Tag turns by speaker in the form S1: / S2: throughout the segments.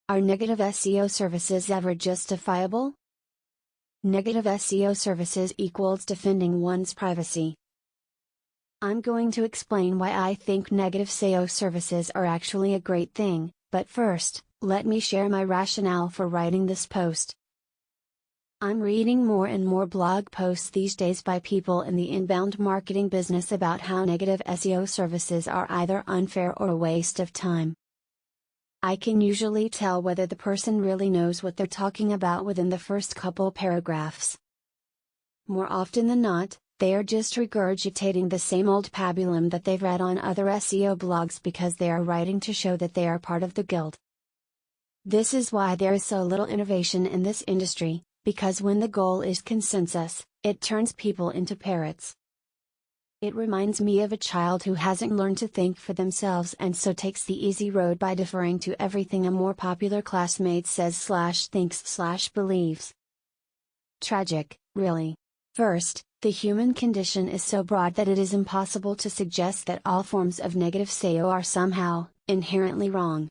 S1: Are negative SEO services ever justifiable? Negative SEO services equals defending one's privacy. I'm going to explain why I think negative SEO services are actually a great thing, but first, let me share my rationale for writing this post. I'm reading more and more blog posts these days by people in the inbound marketing business about how negative SEO services are either unfair or a waste of time. I can usually tell whether the person really knows what they're talking about within the first couple paragraphs. More often than not, they are just regurgitating the same old pabulum that they've read on other SEO blogs because they are writing to show that they are part of the guild. This is why there is so little innovation in this industry, because when the goal is consensus, it turns people into parrots. It reminds me of a child who hasn't learned to think for themselves and so takes the easy road by deferring to everything a more popular classmate says/thinks/believes. Tragic, really. First, the human condition is so broad that it is impossible to suggest that all forms of negative SEO are somehow, inherently wrong.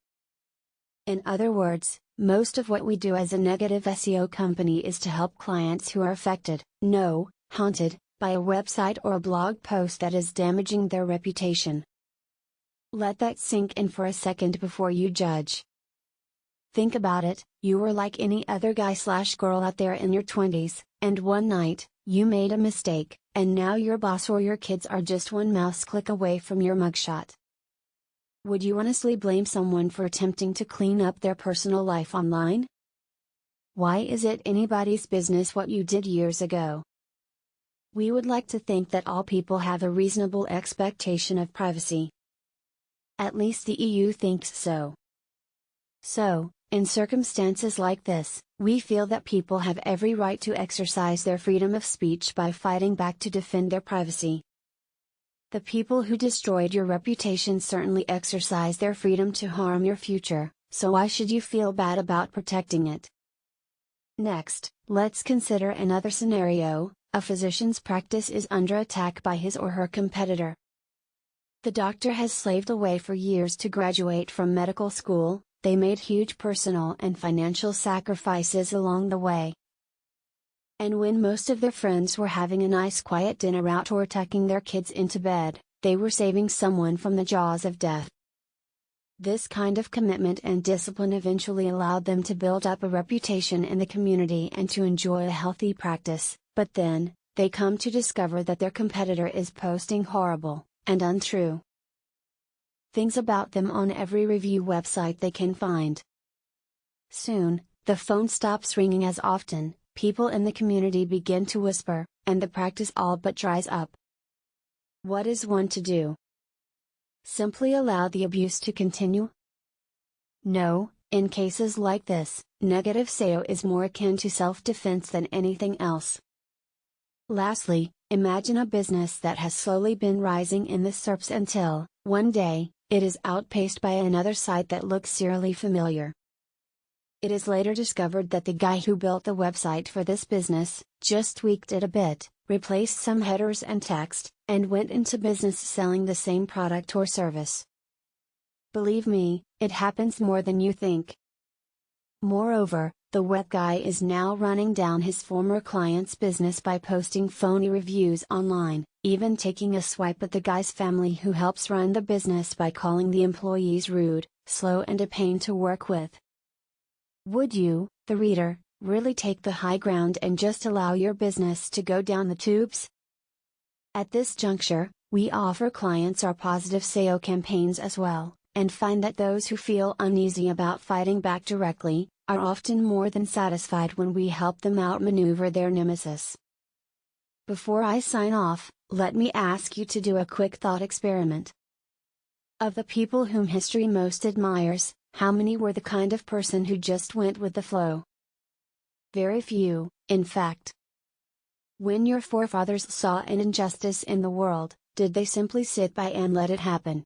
S1: In other words, most of what we do as a negative SEO company is to help clients who are affected, no, haunted, by a website or a blog post that is damaging their reputation. Let that sink in for a second before you judge. Think about it, you were like any other guy/girl out there in your 20s, and one night, you made a mistake, and now your boss or your kids are just one mouse click away from your mugshot. Would you honestly blame someone for attempting to clean up their personal life online? Why is it anybody's business what you did years ago? We would like to think that all people have a reasonable expectation of privacy. At least the EU thinks so. So, in circumstances like this, we feel that people have every right to exercise their freedom of speech by fighting back to defend their privacy. The people who destroyed your reputation certainly exercise their freedom to harm your future, so why should you feel bad about protecting it? Next, let's consider another scenario. A physician's practice is under attack by his or her competitor. The doctor has slaved away for years to graduate from medical school, they made huge personal and financial sacrifices along the way. And when most of their friends were having a nice quiet dinner out or tucking their kids into bed, they were saving someone from the jaws of death. This kind of commitment and discipline eventually allowed them to build up a reputation in the community and to enjoy a healthy practice, but then, they come to discover that their competitor is posting horrible, and untrue things about them on every review website they can find. Soon, the phone stops ringing as often, people in the community begin to whisper, and the practice all but dries up. What is one to do? Simply allow the abuse to continue? No, in cases like this, negative SEO is more akin to self-defense than anything else. Lastly, imagine a business that has slowly been rising in the SERPs until, one day, it is outpaced by another site that looks eerily familiar. It is later discovered that the guy who built the website for this business, just tweaked it a bit, replaced some headers and text, and went into business selling the same product or service. Believe me, it happens more than you think. Moreover, the web guy is now running down his former client's business by posting phony reviews online, even taking a swipe at the guy's family who helps run the business by calling the employees rude, slow and a pain to work with. Would you, the reader, really take the high ground and just allow your business to go down the tubes? At this juncture, we offer clients our positive SEO campaigns as well, and find that those who feel uneasy about fighting back directly, are often more than satisfied when we help them outmaneuver their nemesis. Before I sign off, let me ask you to do a quick thought experiment. Of the people whom history most admires, how many were the kind of person who just went with the flow? Very few, in fact. When your forefathers saw an injustice in the world, did they simply sit by and let it happen?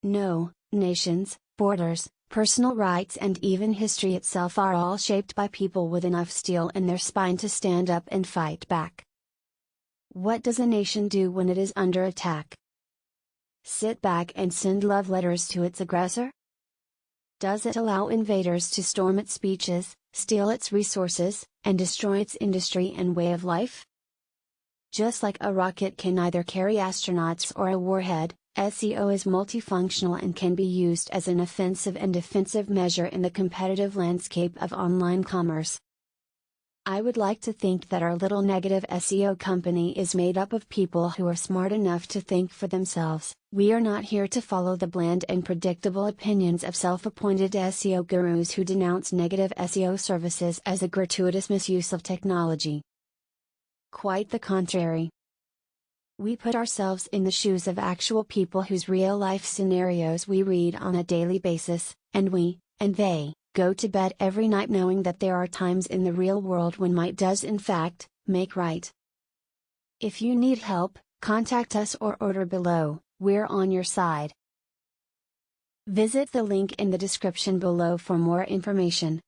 S1: No, nations, borders, personal rights and even history itself are all shaped by people with enough steel in their spine to stand up and fight back. What does a nation do when it is under attack? Sit back and send love letters to its aggressor? Does it allow invaders to storm its beaches, steal its resources, and destroy its industry and way of life? Just like a rocket can either carry astronauts or a warhead, SEO is multifunctional and can be used as an offensive and defensive measure in the competitive landscape of online commerce. I would like to think that our little negative SEO company is made up of people who are smart enough to think for themselves. We are not here to follow the bland and predictable opinions of self-appointed SEO gurus who denounce negative SEO services as a gratuitous misuse of technology. Quite the contrary. We put ourselves in the shoes of actual people whose real-life scenarios we read on a daily basis, and we, and they, go to bed every night knowing that there are times in the real world when might does in fact, make right. If you need help, contact us or order below, we're on your side. Visit the link in the description below for more information.